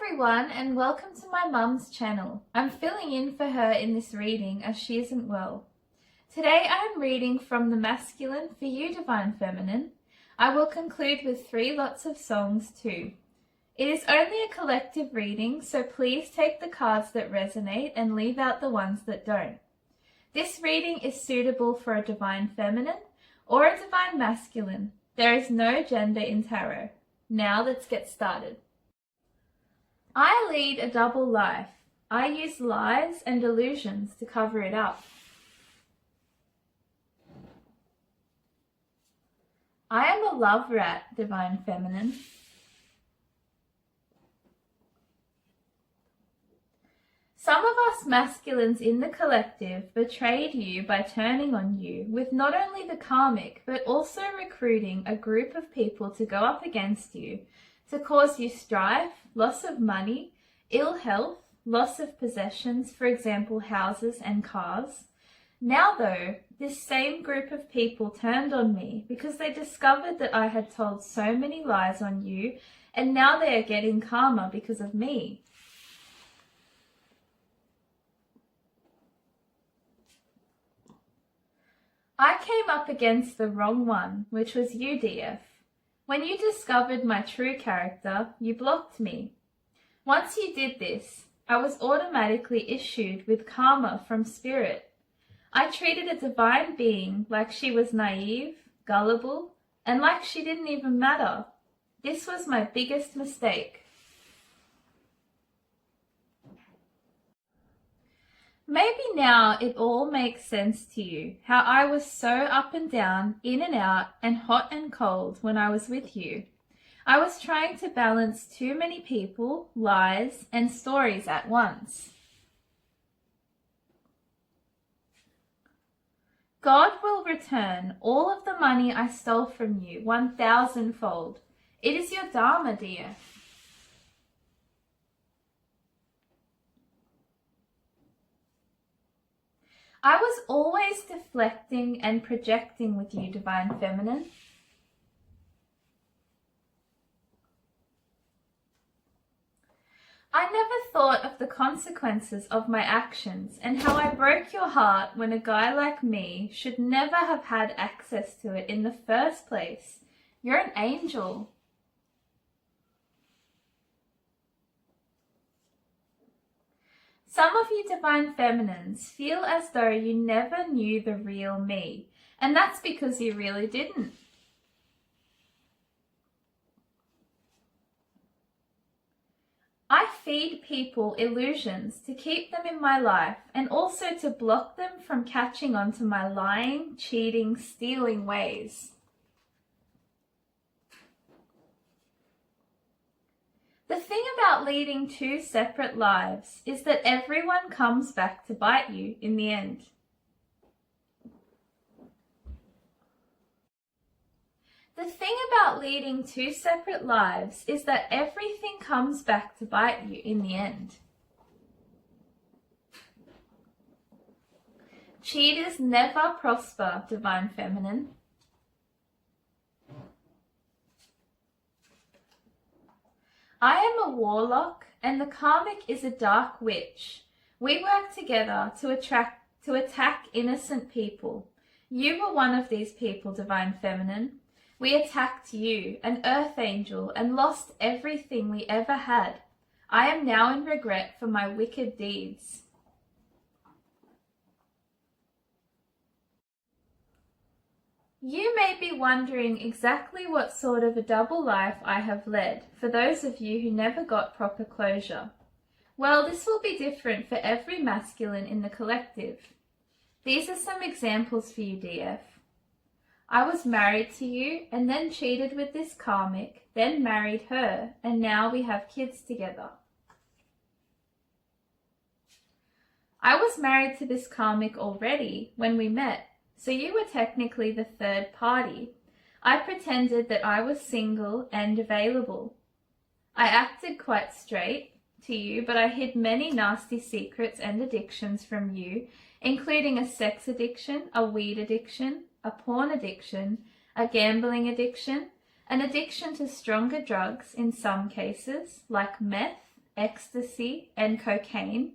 everyone, and welcome to my mum's channel. I'm filling in for her in this reading as she isn't well. Today I am reading from the masculine for you, Divine Feminine. I will conclude with 3 lots of songs too. It is only a collective reading, so please take the cards that resonate and leave out the ones that don't. This reading is suitable for a Divine Feminine or a Divine Masculine. There is no gender in tarot. Now let's get started. I lead a double life. I use lies and illusions to cover it up. I am a love rat, Divine Feminine. Some of us masculines in the collective betrayed you by turning on you with not only the karmic, but also recruiting a group of people to go up against you, to cause you strife, loss of money, ill health, loss of possessions, for example, houses and cars. Now though, this same group of people turned on me because they discovered that I had told so many lies on you, and now they are getting karma because of me. I came up against the wrong one, which was you, DF. When you discovered my true character, you blocked me. Once you did this, I was automatically issued with karma from Spirit. I treated a divine being like she was naive, gullible, and like she didn't even matter. This was my biggest mistake. Maybe now it all makes sense to you, how I was so up and down, in and out, and hot and cold when I was with you. I was trying to balance too many people, lies, and stories at once. God will return all of the money I stole from you 1,000-fold. It is your dharma, dear. I was always deflecting and projecting with you, Divine Feminine. I never thought of the consequences of my actions and how I broke your heart when a guy like me should never have had access to it in the first place. You're an angel. Some of you Divine Feminines feel as though you never knew the real me, and that's because you really didn't. I feed people illusions to keep them in my life and also to block them from catching on to my lying, cheating, stealing ways. The thing about leading 2 separate lives is that everyone comes back to bite you in the end. The thing about leading 2 separate lives is that everything comes back to bite you in the end. Cheaters never prosper, Divine Feminine. I am a warlock and the karmic is a dark witch. We work together to attack innocent people. You were one of these people, Divine Feminine. We attacked you, an earth angel, and lost everything we ever had. I am now in regret for my wicked deeds. You may be wondering exactly what sort of a double life I have led, for those of you who never got proper closure. Well, this will be different for every masculine in the collective. These are some examples for you, DF. I was married to you and then cheated with this karmic, then married her, and now we have kids together. I was married to this karmic already when we met, so you were technically the third party. I pretended that I was single and available. I acted quite straight to you, but I hid many nasty secrets and addictions from you, including a sex addiction, a weed addiction, a porn addiction, a gambling addiction, an addiction to stronger drugs in some cases, like meth, ecstasy, and cocaine,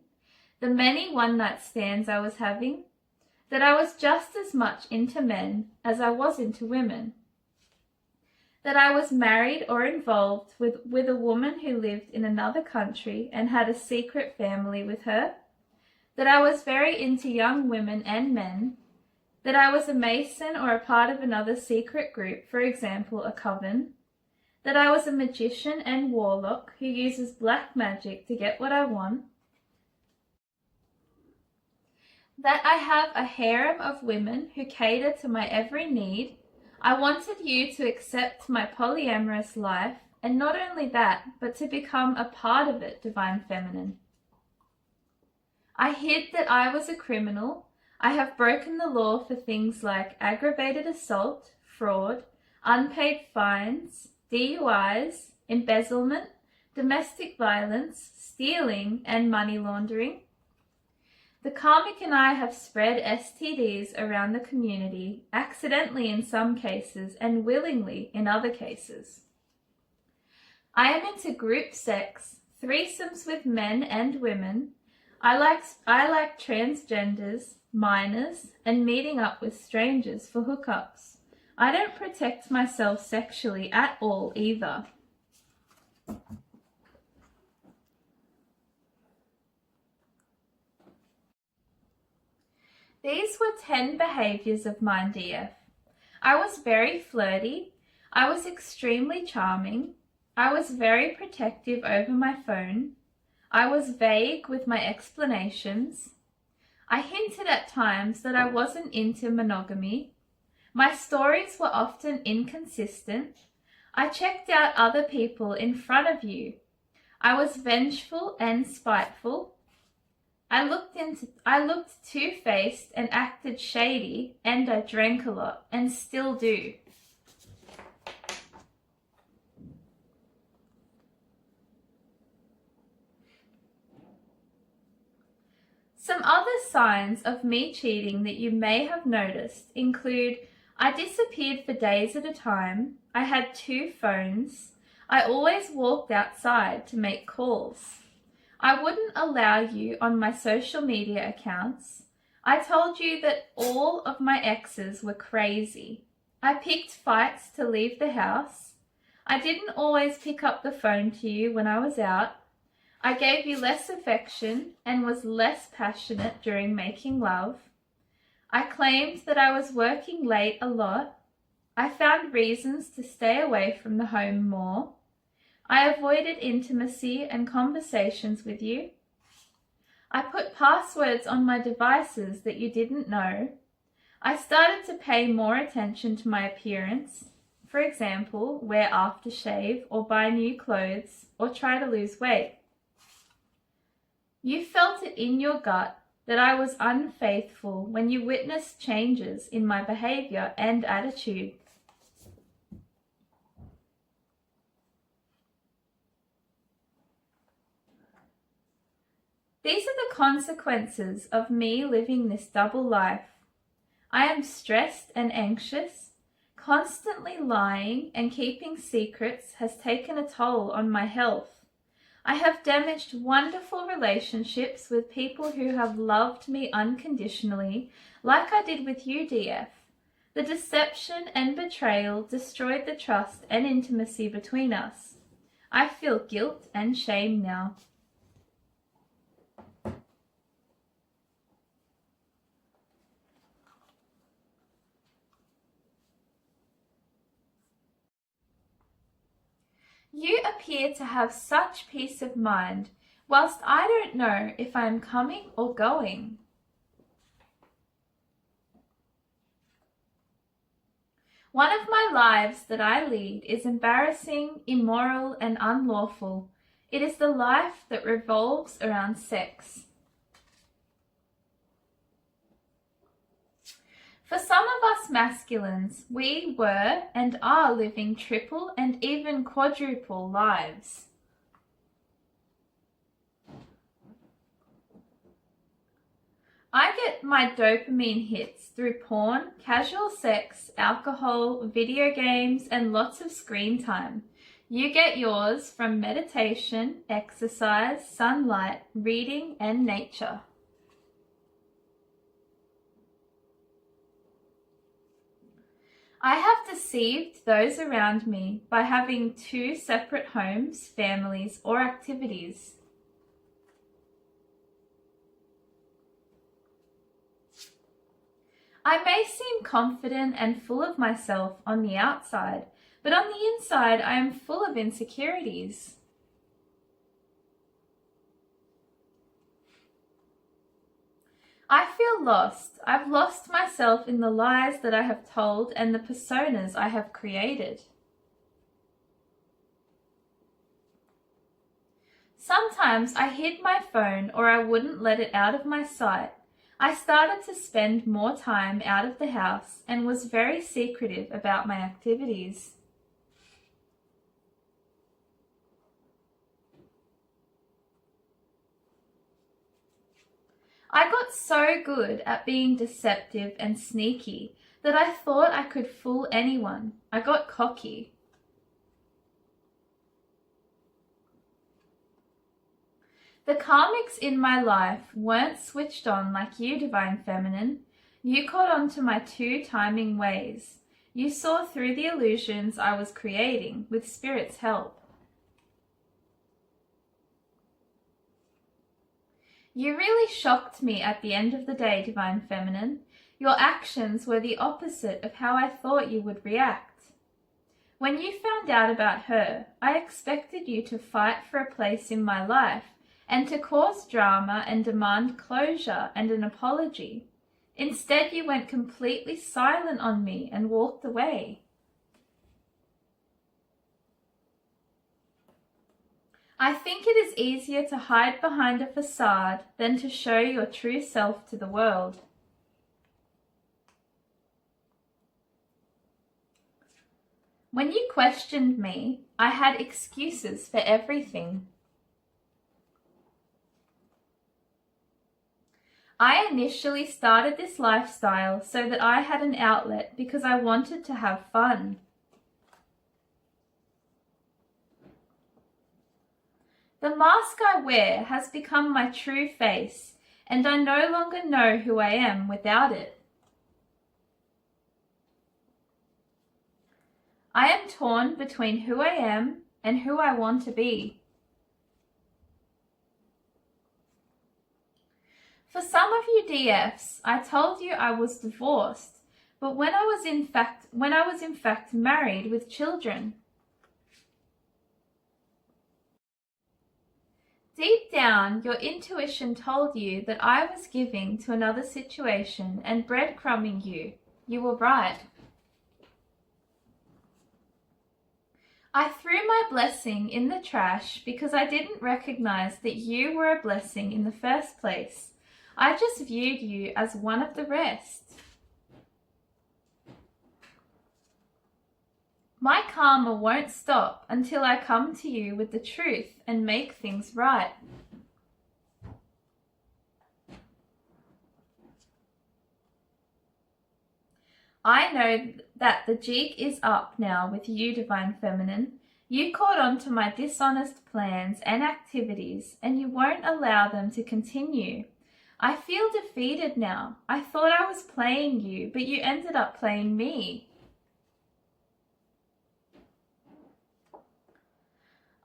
the many one-night stands I was having, that I was just as much into men as I was into women, that I was married or involved with a woman who lived in another country and had a secret family with her, that I was very into young women and men, that I was a Mason or a part of another secret group, for example, a coven, that I was a magician and warlock who uses black magic to get what I want, that I have a harem of women who cater to my every need. I wanted you to accept my polyamorous life, and not only that, but to become a part of it, Divine Feminine. I hid that I was a criminal. I have broken the law for things like aggravated assault, fraud, unpaid fines, DUIs, embezzlement, domestic violence, stealing, and money laundering. The karmic and I have spread STDs around the community, accidentally in some cases and willingly in other cases. I am into group sex, threesomes with men and women. I like transgenders, minors, and meeting up with strangers for hookups. I don't protect myself sexually at all either. These were 10 behaviors of mine, DF. I was very flirty. I was extremely charming. I was very protective over my phone. I was vague with my explanations. I hinted at times that I wasn't into monogamy. My stories were often inconsistent. I checked out other people in front of you. I was vengeful and spiteful. I looked two-faced and acted shady, and I drank a lot and still do. Some other signs of me cheating that you may have noticed include I disappeared for days at a time, I had 2 phones, I always walked outside to make calls, I wouldn't allow you on my social media accounts, I told you that all of my exes were crazy, I picked fights to leave the house, I didn't always pick up the phone to you when I was out, I gave you less affection and was less passionate during making love. I claimed that I was working late a lot. I found reasons to stay away from the home more. I avoided intimacy and conversations with you. I put passwords on my devices that you didn't know. I started to pay more attention to my appearance. For example, wear aftershave or buy new clothes or try to lose weight. You felt it in your gut that I was unfaithful when you witnessed changes in my behavior and attitude. These are the consequences of me living this double life. I am stressed and anxious. Constantly lying and keeping secrets has taken a toll on my health. I have damaged wonderful relationships with people who have loved me unconditionally, like I did with you, DF. The deception and betrayal destroyed the trust and intimacy between us. I feel guilt and shame now. You appear to have such peace of mind, whilst I don't know if I am coming or going. One of my lives that I lead is embarrassing, immoral, and unlawful. It is the life that revolves around sex. For some of us masculines, we were and are living triple and even quadruple lives. I get my dopamine hits through porn, casual sex, alcohol, video games, and lots of screen time. You get yours from meditation, exercise, sunlight, reading, and nature. I have deceived those around me by having two separate homes, families, or activities. I may seem confident and full of myself on the outside, but on the inside I am full of insecurities. I feel lost. I've lost myself in the lies that I have told and the personas I have created. Sometimes I hid my phone or I wouldn't let it out of my sight. I started to spend more time out of the house and was very secretive about my activities. I got so good at being deceptive and sneaky that I thought I could fool anyone. I got cocky. The karmics in my life weren't switched on like you, Divine Feminine. You caught on to my two timing ways. You saw through the illusions I was creating with Spirit's help. You really shocked me at the end of the day, Divine Feminine. Your actions were the opposite of how I thought you would react. When you found out about her, I expected you to fight for a place in my life and to cause drama and demand closure and an apology. Instead, you went completely silent on me and walked away. I think it is easier to hide behind a facade than to show your true self to the world. When you questioned me, I had excuses for everything. I initially started this lifestyle so that I had an outlet because I wanted to have fun. The mask I wear has become my true face, and I no longer know who I am without it. I am torn between who I am and who I want to be. For some of you DFs, I told you I was divorced, but when I was in fact married with children. Deep down, your intuition told you that I was giving to another situation and breadcrumbing you. You were right. I threw my blessing in the trash because I didn't recognize that you were a blessing in the first place. I just viewed you as one of the rest. My karma won't stop until I come to you with the truth and make things right. I know that the jig is up now with you, Divine Feminine. You caught on to my dishonest plans and activities, and you won't allow them to continue. I feel defeated now. I thought I was playing you, but you ended up playing me.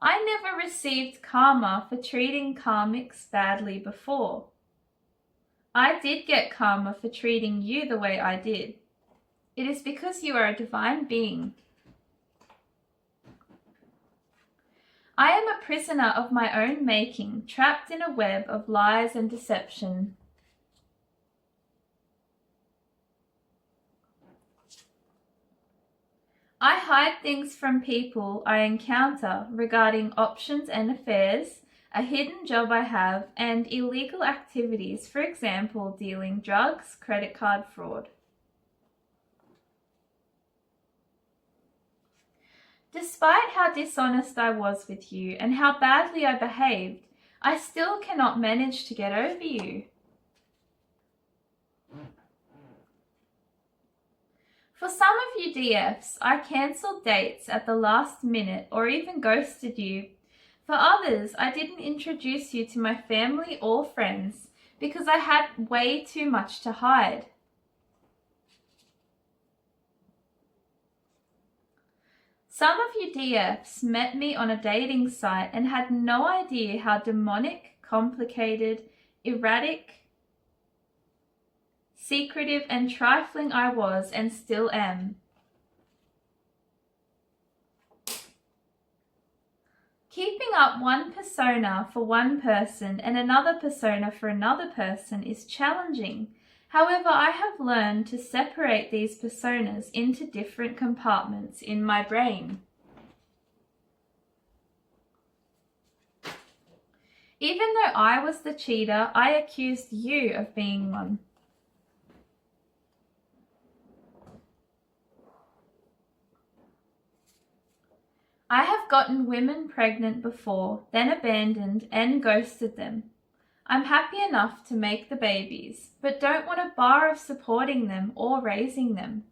I never received karma for treating karmics badly before. I did get karma for treating you the way I did. It is because you are a divine being. I am a prisoner of my own making, trapped in a web of lies and deception. I hide things from people I encounter regarding options and affairs, a hidden job I have, and illegal activities, for example, dealing drugs, credit card fraud. Despite how dishonest I was with you and how badly I behaved, I still cannot manage to get over you. For some of you DFs, I cancelled dates at the last minute or even ghosted you. For others, I didn't introduce you to my family or friends because I had way too much to hide. Some of you DFs met me on a dating site and had no idea how demonic, complicated, erratic, secretive and trifling I was and still am. Keeping up one persona for one person and another persona for another person is challenging. However, I have learned to separate these personas into different compartments in my brain. Even though I was the cheater, I accused you of being one. I have gotten women pregnant before, then abandoned and ghosted them. I'm happy enough to make the babies, but don't want a bar of supporting them or raising them.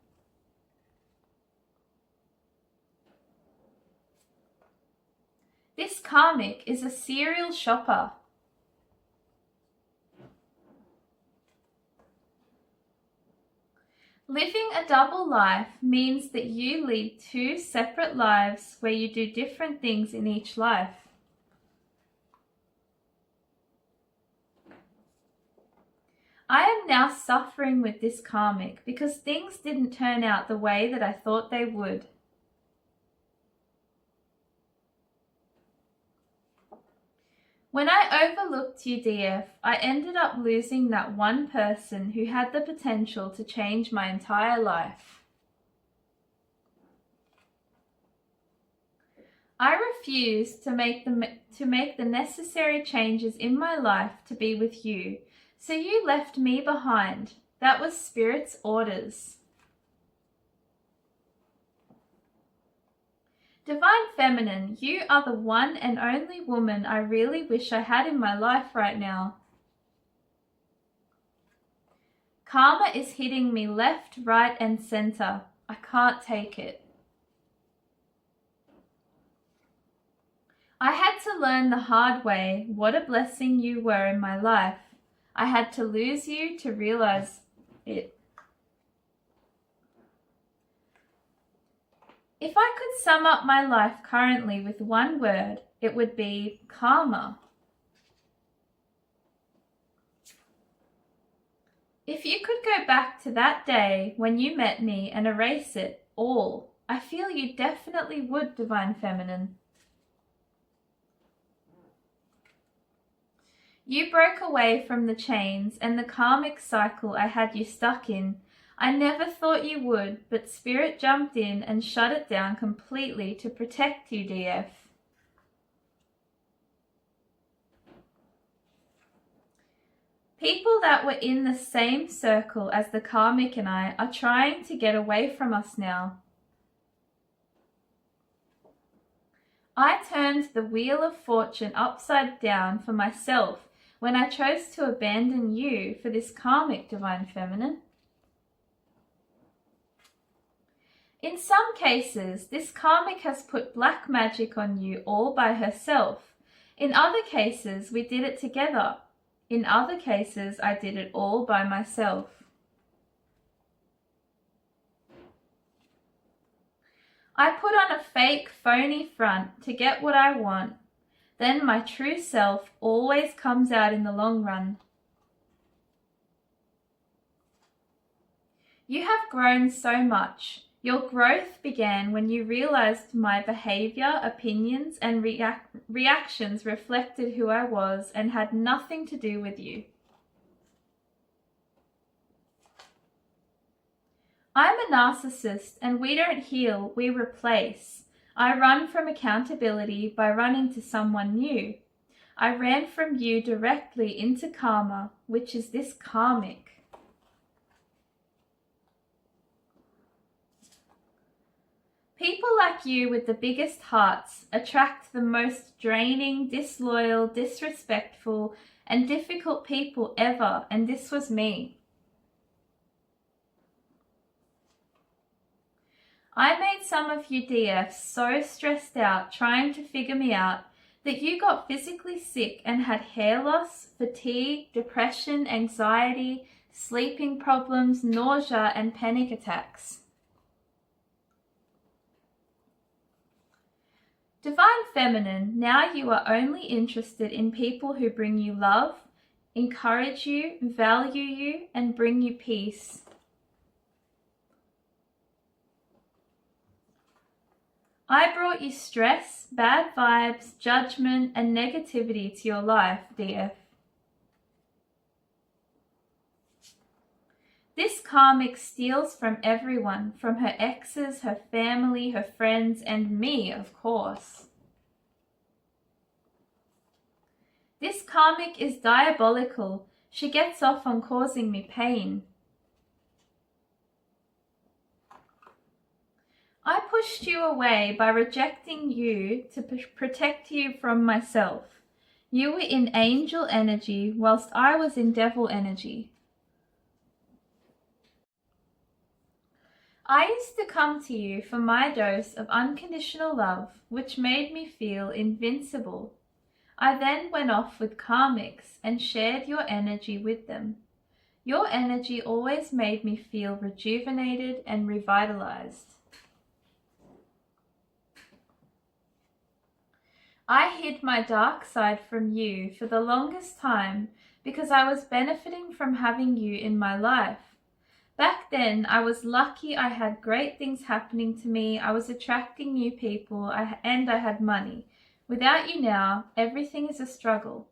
This karmic is a serial shopper. Living a double life means that you lead two separate lives where you do different things in each life. I am now suffering with this karmic because things didn't turn out the way that I thought they would. When I overlooked you, DF, I ended up losing that one person who had the potential to change my entire life. I refused to make the necessary changes in my life to be with you, so you left me behind. That was Spirit's orders. Divine Feminine, you are the one and only woman I really wish I had in my life right now. Karma is hitting me left, right, and center. I can't take it. I had to learn the hard way what a blessing you were in my life. I had to lose you to realize it. If I could sum up my life currently with one word, it would be karma. If you could go back to that day when you met me and erase it all, I feel you definitely would, Divine Feminine. You broke away from the chains and the karmic cycle I had you stuck in. I never thought you would, but Spirit jumped in and shut it down completely to protect you, DF. People that were in the same circle as the karmic and I are trying to get away from us now. I turned the wheel of fortune upside down for myself when I chose to abandon you for this karmic, Divine Feminine. In some cases, this karmic has put black magic on you all by herself. In other cases, we did it together. In other cases, I did it all by myself. I put on a fake, phony front to get what I want. Then my true self always comes out in the long run. You have grown so much. Your growth began when you realized my behavior, opinions, and reactions reflected who I was and had nothing to do with you. I'm a narcissist, and we don't heal, we replace. I run from accountability by running to someone new. I ran from you directly into karma, which is this karmic. People like you with the biggest hearts attract the most draining, disloyal, disrespectful, and difficult people ever, and this was me. I made some of you DFs so stressed out trying to figure me out that you got physically sick and had hair loss, fatigue, depression, anxiety, sleeping problems, nausea, and panic attacks. Divine Feminine, now you are only interested in people who bring you love, encourage you, value you, and bring you peace. I brought you stress, bad vibes, judgment, and negativity to your life, DF. This karmic steals from everyone, from her exes, her family, her friends, and me, of course. This karmic is diabolical. She gets off on causing me pain. I pushed you away by rejecting you to protect you from myself. You were in angel energy whilst I was in devil energy. I used to come to you for my dose of unconditional love, which made me feel invincible. I then went off with karmics and shared your energy with them. Your energy always made me feel rejuvenated and revitalized. I hid my dark side from you for the longest time because I was benefiting from having you in my life. Back then, I was lucky. I had great things happening to me. I was attracting new people and I had money. Without you now, everything is a struggle.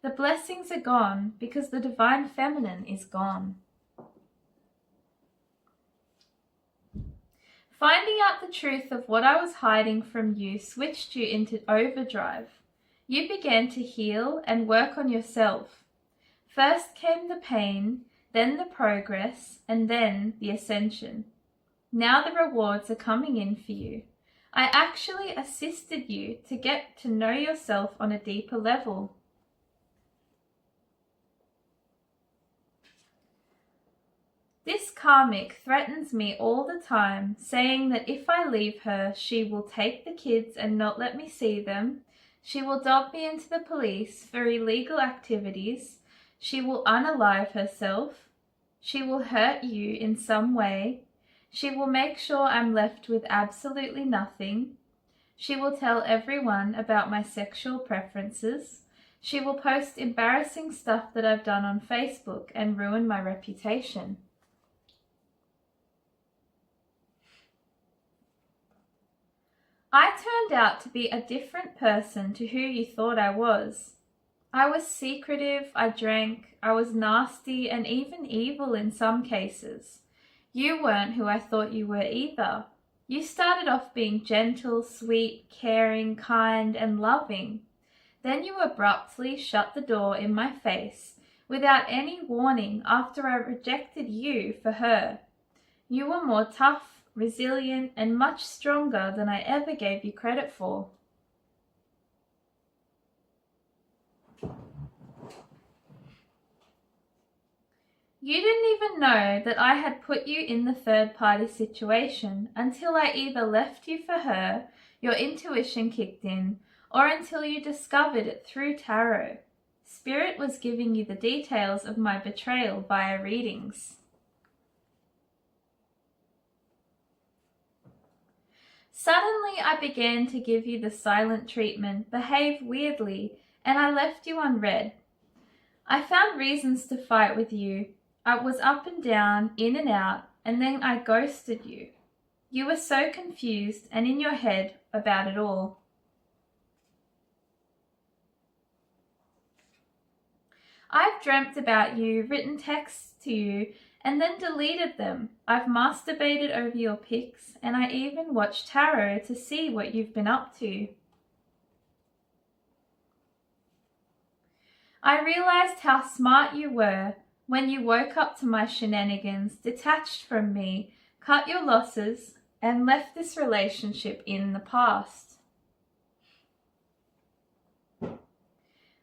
The blessings are gone because the Divine Feminine is gone. Finding out the truth of what I was hiding from you switched you into overdrive. You began to heal and work on yourself. First came the pain, then the progress, and then the ascension. Now the rewards are coming in for you. I actually assisted you to get to know yourself on a deeper level. This karmic threatens me all the time, saying that if I leave her, she will take the kids and not let me see them. She will dob me into the police for illegal activities. She will unalive herself. She will hurt you in some way. She will make sure I'm left with absolutely nothing. She will tell everyone about my sexual preferences. She will post embarrassing stuff that I've done on Facebook and ruin my reputation. I turned out to be a different person to who you thought I was. I was secretive, I drank, I was nasty and even evil in some cases. You weren't who I thought you were either. You started off being gentle, sweet, caring, kind and loving. Then you abruptly shut the door in my face without any warning after I rejected you for her. You were more tough, resilient, and much stronger than I ever gave you credit for. You didn't even know that I had put you in the third-party situation until I either left you for her, your intuition kicked in, or until you discovered it through tarot. Spirit was giving you the details of my betrayal via readings. Suddenly I began to give you the silent treatment, behave weirdly, and I left you unread. I found reasons to fight with you. I was up and down, in and out, and then I ghosted you. You were so confused and in your head about it all. I've dreamt about you, written texts to you, and then deleted them. I've masturbated over your pics, and I even watched tarot to see what you've been up to. I realized how smart you were when you woke up to my shenanigans, detached from me, cut your losses, and left this relationship in the past.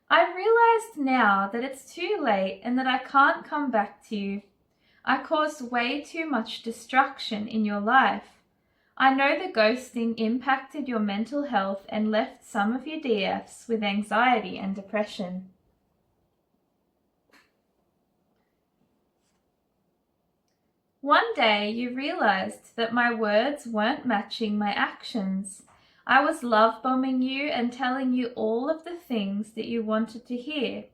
I realized now that it's too late and that I can't come back to you. I caused way too much destruction in your life. I know the ghosting impacted your mental health and left some of your DFs with anxiety and depression. One day you realized that my words weren't matching my actions. I was love bombing you and telling you all of the things that you wanted to hear.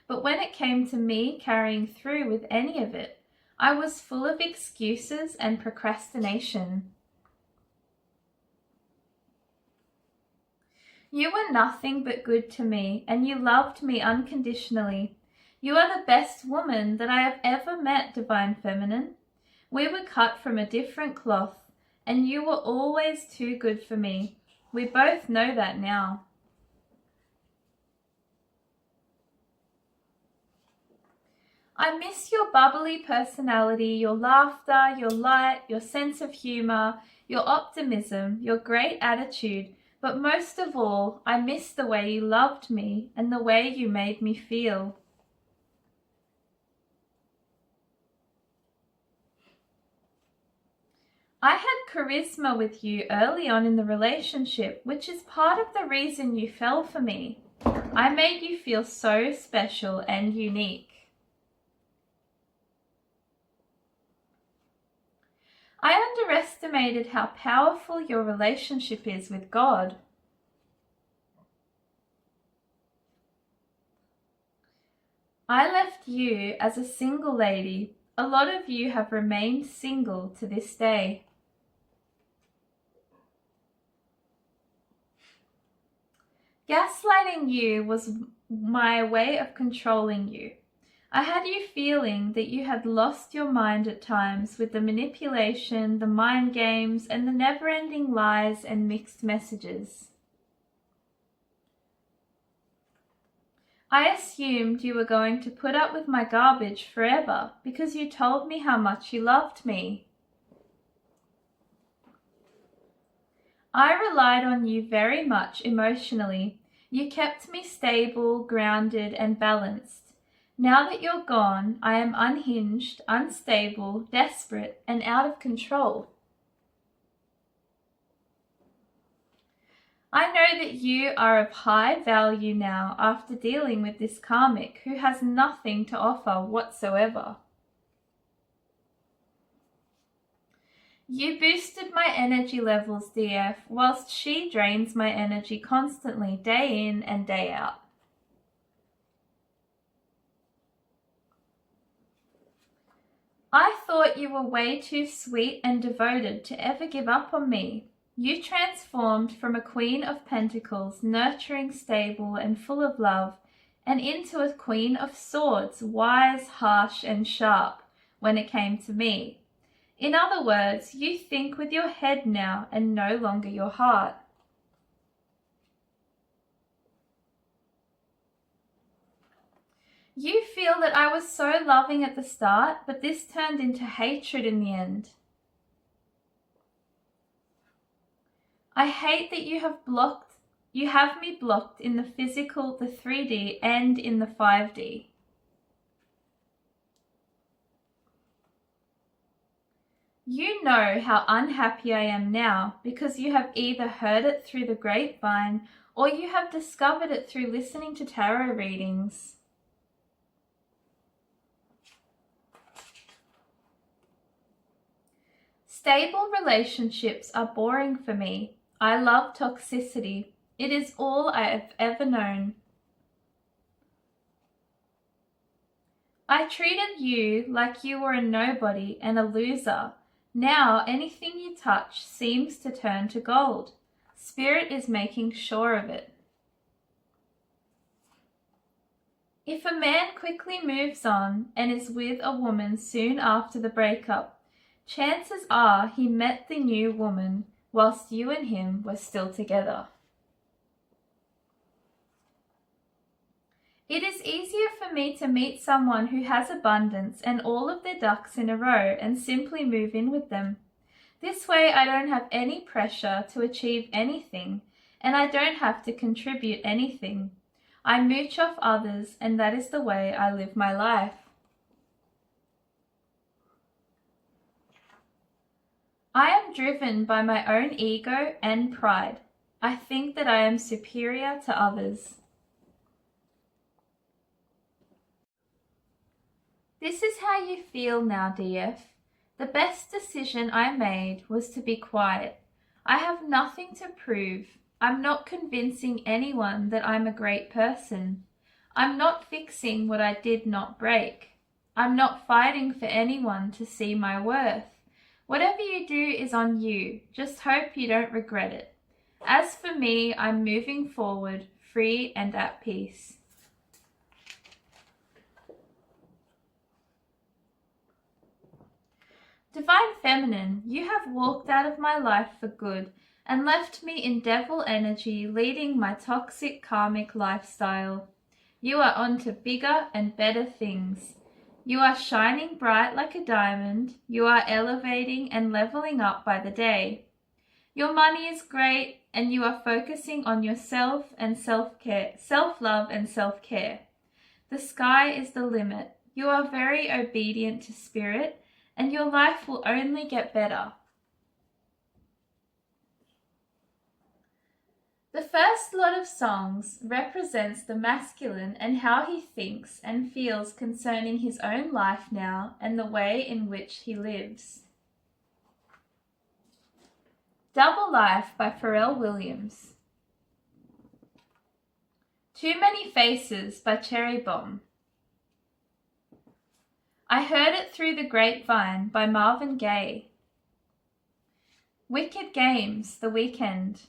But when it came to me carrying through with any of it, I was full of excuses and procrastination. You were nothing but good to me, and you loved me unconditionally. You are the best woman that I have ever met, Divine Feminine. We were cut from a different cloth, and you were always too good for me. We both know that now. I miss your bubbly personality, your laughter, your light, your sense of humor, your optimism, your great attitude, but most of all, I miss the way you loved me and the way you made me feel. I had charisma with you early on in the relationship, which is part of the reason you fell for me. I made you feel so special and unique. I underestimated how powerful your relationship is with God. I left you as a single lady. A lot of you have remained single to this day. Gaslighting you was my way of controlling you. I had you feeling that you had lost your mind at times with the manipulation, the mind games, and the never-ending lies and mixed messages. I assumed you were going to put up with my garbage forever because you told me how much you loved me. I relied on you very much emotionally. You kept me stable, grounded, and balanced. Now that you're gone, I am unhinged, unstable, desperate, and out of control. I know that you are of high value now after dealing with this karmic who has nothing to offer whatsoever. You boosted my energy levels, DF, whilst she drains my energy constantly, day in and day out. I thought you were way too sweet and devoted to ever give up on me. You transformed from a Queen of Pentacles, nurturing, stable, and full of love, and into a Queen of Swords, wise, harsh, and sharp when it came to me. In other words, you think with your head now and no longer your heart. You feel that I was so loving at the start, but this turned into hatred in the end. I hate that you have me blocked in the physical, the 3D, and in the 5D. You know how unhappy I am now because you have either heard it through the grapevine or you have discovered it through listening to tarot readings. Stable relationships are boring for me. I love toxicity. It is all I have ever known. I treated you like you were a nobody and a loser. Now anything you touch seems to turn to gold. Spirit is making sure of it. If a man quickly moves on and is with a woman soon after the breakup, chances are he met the new woman whilst you and him were still together. It is easier for me to meet someone who has abundance and all of their ducks in a row and simply move in with them. This way I don't have any pressure to achieve anything and I don't have to contribute anything. I mooch off others and that is the way I live my life. I am driven by my own ego and pride. I think that I am superior to others. This is how you feel now, DF. The best decision I made was to be quiet. I have nothing to prove. I'm not convincing anyone that I'm a great person. I'm not fixing what I did not break. I'm not fighting for anyone to see my worth. Whatever you do is on you. Just hope you don't regret it. As for me, I'm moving forward, free and at peace. Divine Feminine, you have walked out of my life for good and left me in devil energy, leading my toxic karmic lifestyle. You are on to bigger and better things. You are shining bright like a diamond. You are elevating and leveling up by the day. Your money is great and you are focusing on yourself and self-care, self-love and self-care. The sky is the limit. You are very obedient to spirit and your life will only get better. The first lot of songs represents the masculine and how he thinks and feels concerning his own life now and the way in which he lives. Double Life by Pharrell Williams. Too Many Faces by Cherry Bomb. I Heard It Through the Grapevine by Marvin Gaye. Wicked Games, The Weeknd.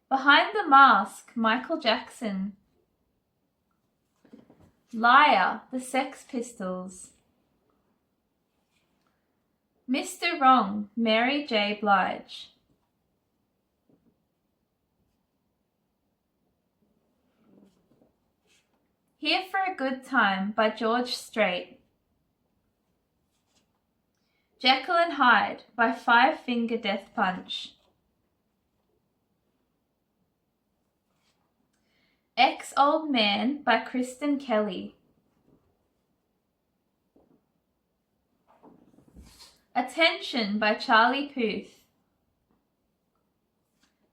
Behind the Mask, Michael Jackson. Liar, The Sex Pistols. Mr. Wrong, Mary J. Blige. Here for a Good Time by George Strait. Jekyll and Hyde by Five Finger Death Punch. Ex-Old Man by Kristen Kelly. Attention by Charlie Puth.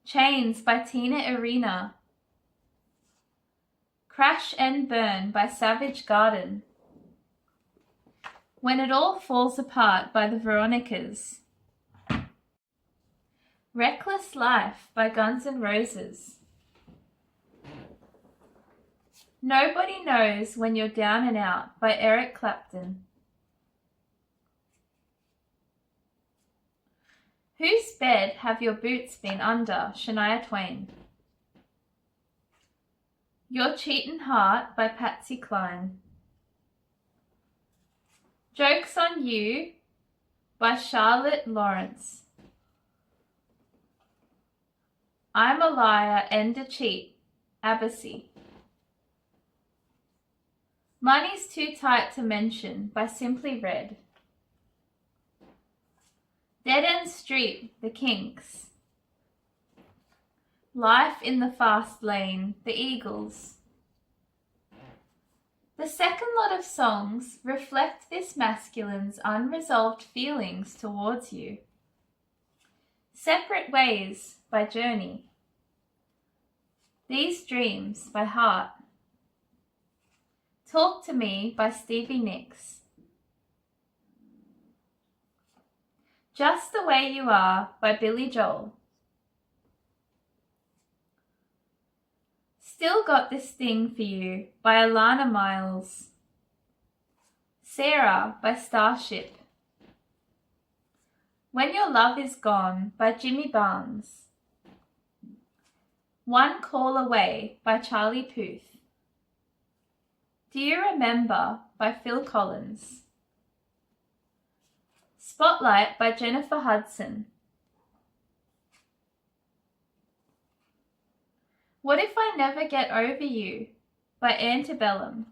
Chains by Tina Arena. Crash and Burn by Savage Garden. When It All Falls Apart by the Veronicas. Reckless Life by Guns N' Roses. Nobody Knows When You're Down and Out by Eric Clapton. Whose Bed Have Your Boots Been Under? Shania Twain. Your Cheatin' Heart by Patsy Cline. Joke's on You by Charlotte Lawrence. I'm a Liar and a Cheat, Abbasi. Money's Too Tight to Mention by Simply Red. Dead End Street, The Kinks. Life in the Fast Lane, The Eagles. The second lot of songs reflect this masculine's unresolved feelings towards you. Separate Ways by Journey. These Dreams by Heart. Talk to Me by Stevie Nicks. Just the Way You Are by Billy Joel. Still Got This Thing for You by Alana Miles. Sarah by Starship. When Your Love Is Gone by Jimmy Barnes. One Call Away by Charlie Puth. Do You Remember by Phil Collins. Spotlight by Jennifer Hudson. What If I Never Get Over You by Antebellum.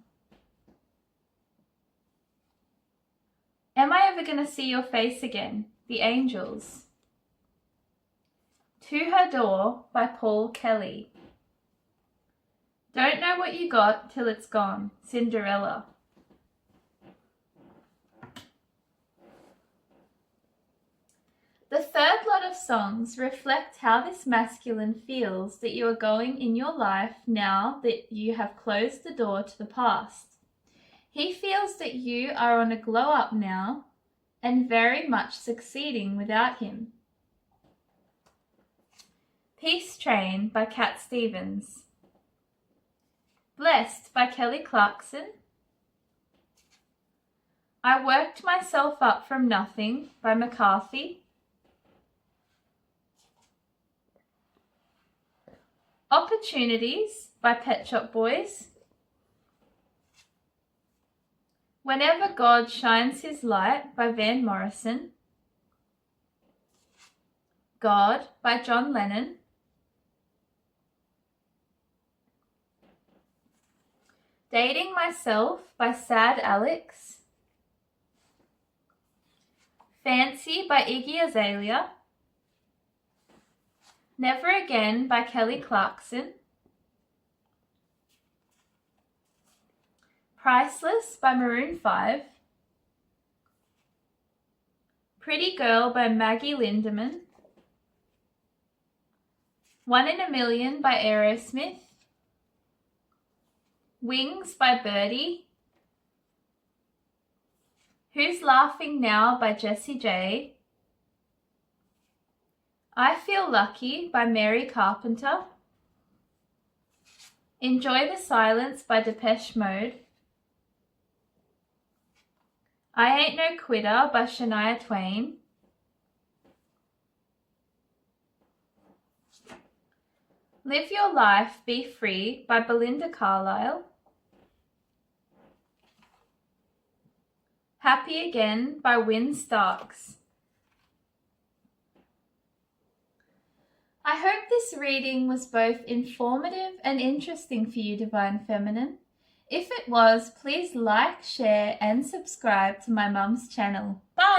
Am I Ever Gonna See Your Face Again? The Angels. To Her Door by Paul Kelly. Don't Know What You Got Till It's Gone, Cinderella. The third lot of songs reflect how this masculine feels that you are going in your life now that you have closed the door to the past. He feels that you are on a glow up now and very much succeeding without him. Peace Train by Cat Stevens. Blessed by Kelly Clarkson. I Worked Myself Up From Nothing by McCarthy. Opportunities by Pet Shop Boys. Whenever God Shines His Light by Van Morrison. God by John Lennon. Dating Myself by Sad Alex. Fancy by Iggy Azalea. Never Again by Kelly Clarkson. Priceless by Maroon 5. Pretty Girl by Maggie Lindemann. One in a Million by Aerosmith. Wings by Birdie. Who's Laughing Now by Jessie J. I Feel Lucky by Mary Carpenter. Enjoy the Silence by Depeche Mode. I Ain't No Quitter by Shania Twain. Live Your Life, Be Free by Belinda Carlisle. Happy Again by Wynne Starks. I hope this reading was both informative and interesting for you, Divine Feminine. If it was, please like, share and subscribe to my mum's channel. Bye!